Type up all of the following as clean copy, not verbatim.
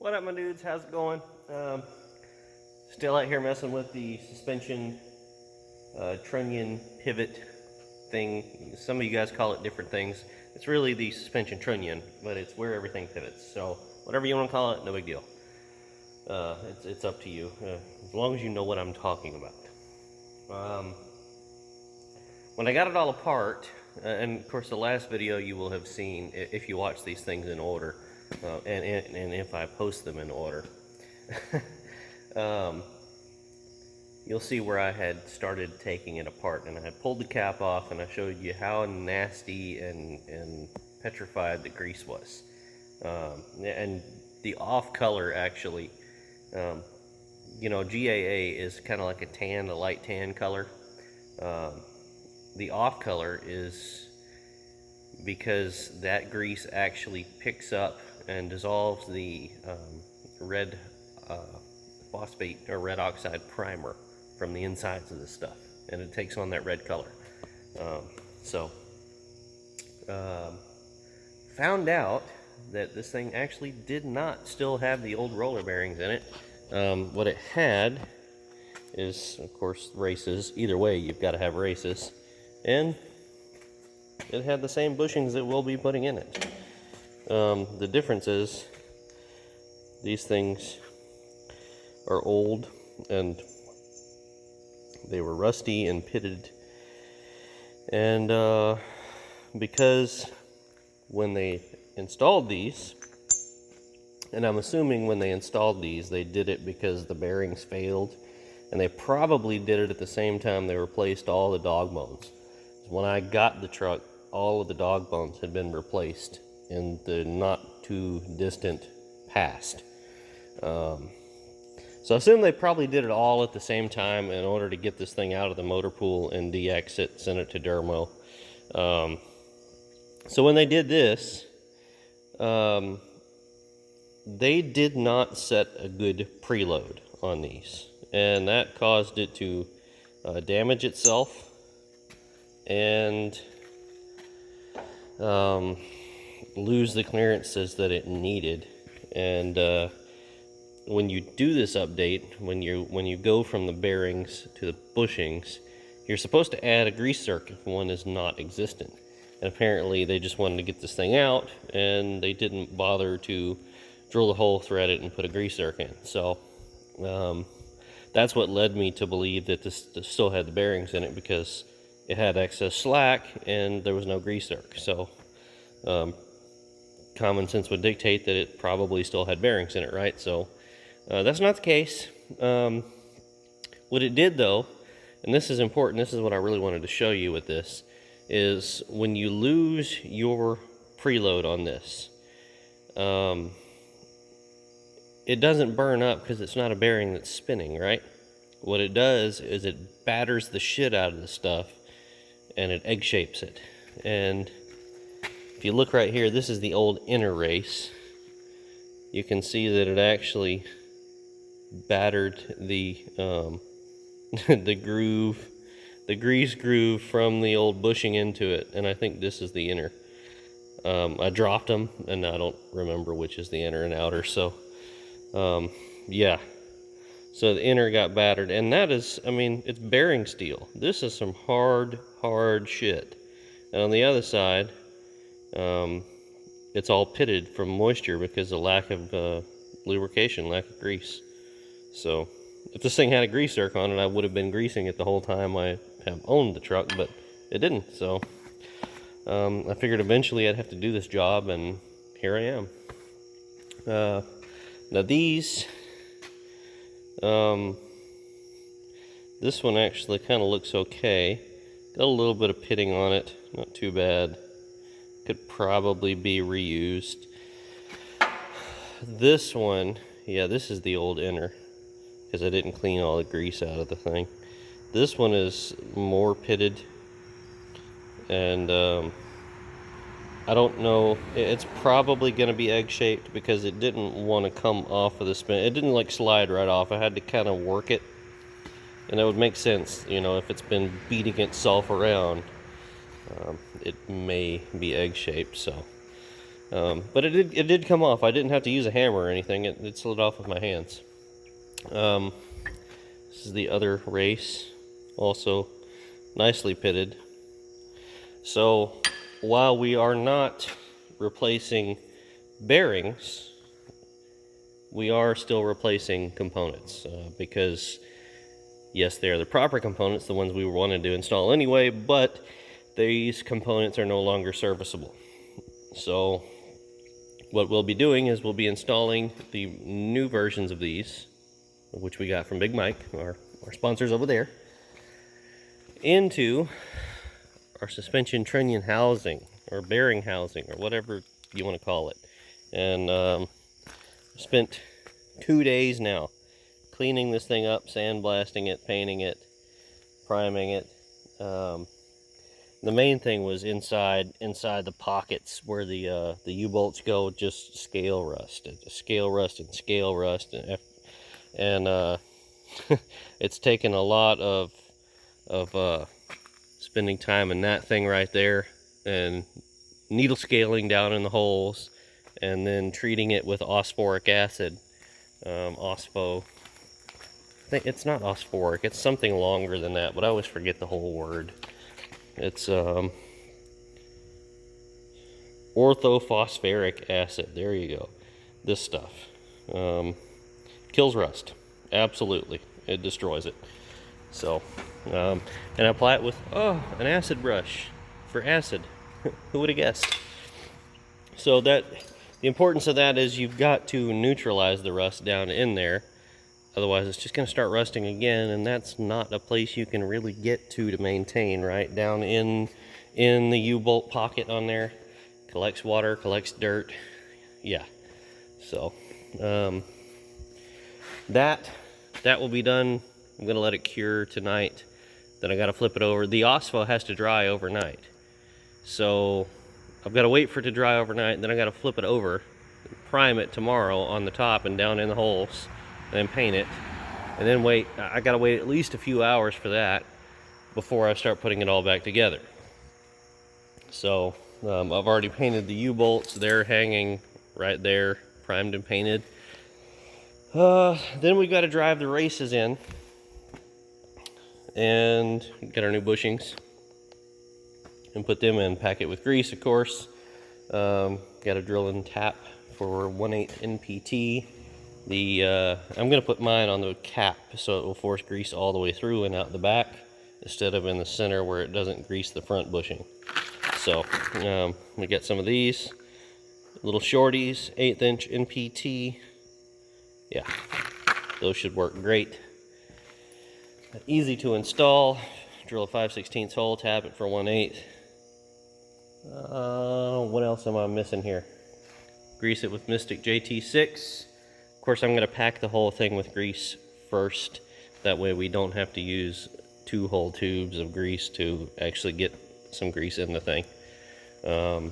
What up, my dudes? How's it going? Still out here messing with the suspension trunnion pivot thing. Some of you guys call it different things. It's really the suspension trunnion, but it's where everything pivots. So whatever you want to call it, no big deal. It's up to you, as long as you know what I'm talking about. When I got it all apart, and of course the last video you will have seen if you watch these things in order, and if I post them in order, you'll see where I had started taking it apart, and I had pulled the cap off, and I showed you how nasty and petrified the grease was, and the off color actually. You know, GAA is kind of like a tan, a light tan color. The off color is because that grease actually picks up and dissolves the red phosphate or red oxide primer from the insides of this stuff, and it takes on that red color. Found out that this thing actually did not still have the old roller bearings in it. What it had is, of course, races. Either way, you've got to have races. And it had the same bushings that we'll be putting in it. The difference is these things are old and they were rusty and pitted. And because when they installed these, and I'm assuming when they installed these, they did it because the bearings failed, and they probably did it at the same time they replaced all the dog bones. When I got the truck, all of the dog bones had been replaced in the not too distant past. So I assume they probably did it all at the same time in order to get this thing out of the motor pool and DX it, send it to Dermo. So when they did this, they did not set a good preload on these, and that caused it to damage itself and lose the clearances that it needed. And when you do this update, when you go from the bearings to the bushings, you're supposed to add a grease circuit if one is not existent. And apparently they just wanted to get this thing out, and they didn't bother to drill the hole, thread it, and put a grease circuit in. So that's what led me to believe that this still had the bearings in it, because it had excess slack and there was no grease circuit. So common sense would dictate that it probably still had bearings in it, right? So that's not the case. What it did, though, and this is important, this is what I really wanted to show you with this, is when you lose your preload on this, it doesn't burn up because it's not a bearing that's spinning, right? What it does is it batters the shit out of the stuff and it egg shapes it. And if you look right here, this is the old inner race. You can see that it actually battered the the groove, the grease groove from the old bushing into it, and I think this is the inner. I dropped them, and I don't remember which is the inner and outer, so yeah. So the inner got battered, and that is, I mean, it's bearing steel. This is some hard shit. And on the other side, it's all pitted from moisture because of lack of lubrication, lack of grease. So if this thing had a grease zerk on it, I would have been greasing it the whole time I have owned the truck, but it didn't. So I figured eventually I'd have to do this job, and here I am. Now these, this one actually kind of looks okay. Got a little bit of pitting on it, not too bad. Could probably be reused. This one, yeah, this is the old inner, because I didn't clean all the grease out of the thing. This one is more pitted, and I don't know, it's probably going to be egg-shaped because it didn't want to come off of the spin. It didn't like slide right off. I had to kind of work it, and that would make sense, you know, if it's been beating itself around, it may be egg-shaped. So But it did come off. I didn't have to use a hammer or anything. It slid off with my hands. This is the other race, also nicely pitted. So while we are not replacing bearings, we are still replacing components, because yes, they are the proper components, the ones we wanted to install anyway, but these components are no longer serviceable. So what we'll be doing is we'll be installing the new versions of these, which we got from Big Mike, our sponsors over there, into our suspension trunnion housing, or bearing housing, or whatever you want to call it. And spent 2 days now cleaning this thing up, sandblasting it, painting it, priming it. The main thing was inside the pockets where the U-bolts go, just scale rust and scale rust, and it's taken a lot of spending time in that thing right there, and needle scaling down in the holes, and then treating it with phosphoric acid. Ospo. It's not phosphoric, it's something longer than that, but I always forget the whole word. It's orthophosphoric acid. There you go. This stuff kills rust. Absolutely, it destroys it. So, and I apply it with an acid brush for acid. Who would have guessed? So the importance of that is you've got to neutralize the rust down in there. Otherwise, it's just going to start rusting again, and that's not a place you can really get to maintain, right? Down in the U-bolt pocket on there. Collects water, collects dirt. Yeah. So, that will be done. I'm going to let it cure tonight. Then I got to flip it over. The OSPO has to dry overnight. So, I've got to wait for it to dry overnight, then I got to flip it over, prime it tomorrow on the top and down in the holes, and then paint it, and then wait. I got to wait at least a few hours for that before I start putting it all back together. So I've already painted the U-bolts. They're hanging right there, primed and painted. Then we got to drive the races in and get our new bushings and put them in, pack it with grease, of course. Got a drill and tap for 1/8 NPT. I'm going to put mine on the cap so it will force grease all the way through and out the back, instead of in the center where it doesn't grease the front bushing. So we got some of these little shorties, 1/8 inch NPT. Yeah, those should work great. Easy to install. Drill a 5/16 hole, tap it for 1/8. What else am I missing here? Grease it with Mystic JT6. Of course, I'm going to pack the whole thing with grease first. That way we don't have to use 2 whole tubes of grease to actually get some grease in the thing. I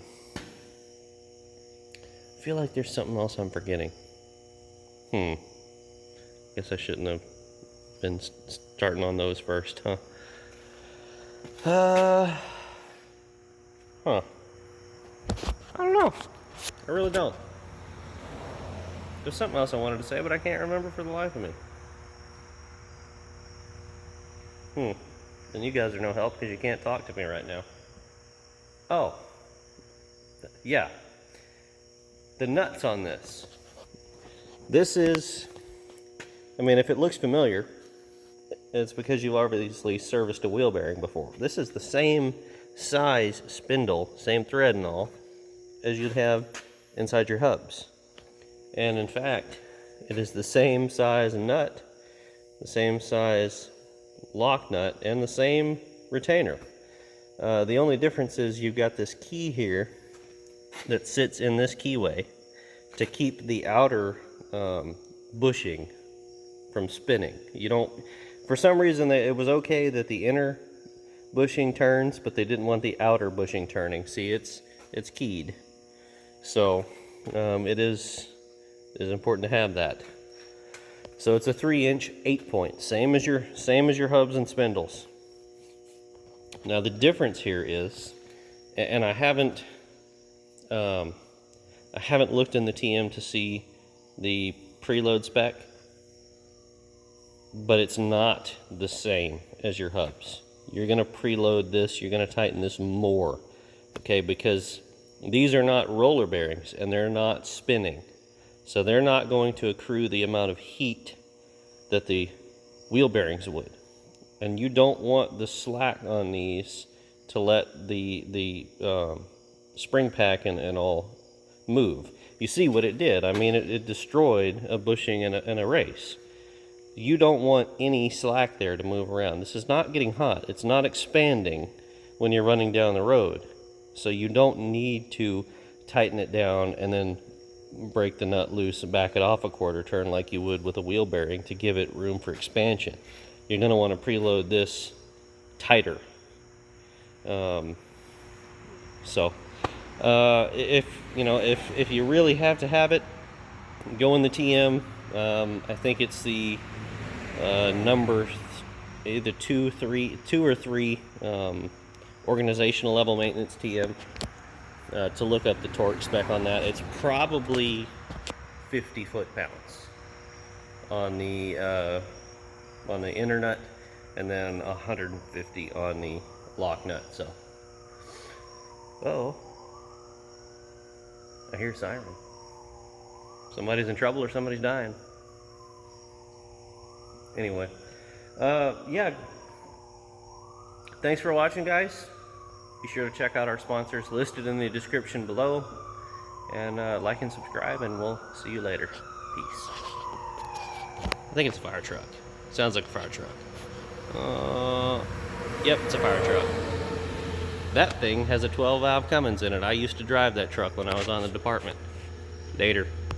feel like there's something else I'm forgetting. Guess I shouldn't have been starting on those first, huh? I don't know. I really don't. There's something else I wanted to say, but I can't remember for the life of me. And you guys are no help because you can't talk to me right now. Oh. Yeah. The nuts on this. This is, I mean, if it looks familiar, it's because you've obviously serviced a wheel bearing before. This is the same size spindle, same thread and all, as you'd have inside your hubs. And in fact, it is the same size nut, the same size lock nut, and the same retainer. The only difference is you've got this key here that sits in this keyway to keep the outer bushing from spinning. You don't, for some reason it was okay that the inner bushing turns, but they didn't want the outer bushing turning. See, it's keyed. So it is important to have that. So it's a 3-inch 8-point, same as your hubs and spindles. Now the difference here is, and I haven't I haven't looked in the TM to see the preload spec, but it's not the same as your hubs. You're gonna preload this, you're gonna tighten this more, okay, because these are not roller bearings and they're not spinning. So they're not going to accrue the amount of heat that the wheel bearings would. And you don't want the slack on these to let the spring pack and all move. You see what it did. I mean, it destroyed a bushing in a race. You don't want any slack there to move around. This is not getting hot. It's not expanding when you're running down the road. So you don't need to tighten it down and then break the nut loose and back it off a quarter turn like you would with a wheel bearing to give it room for expansion. You're going to want to preload this tighter. If you really have to have it, go in the TM. I think it's the number either 2 or 3 organizational level maintenance TM. To look up the torque spec on that. It's probably 50 foot-pounds on the inner nut, and then 150 on the lock nut. So, oh, I hear a siren. Somebody's in trouble or somebody's dying. Anyway, yeah. Thanks for watching, guys. Be sure to check out our sponsors listed in the description below, and like and subscribe, and we'll see you later. Peace. I think it's a fire truck. Sounds like a fire truck. Yep, it's a fire truck. That thing has a 12-valve Cummins in it. I used to drive that truck when I was on the department. Later.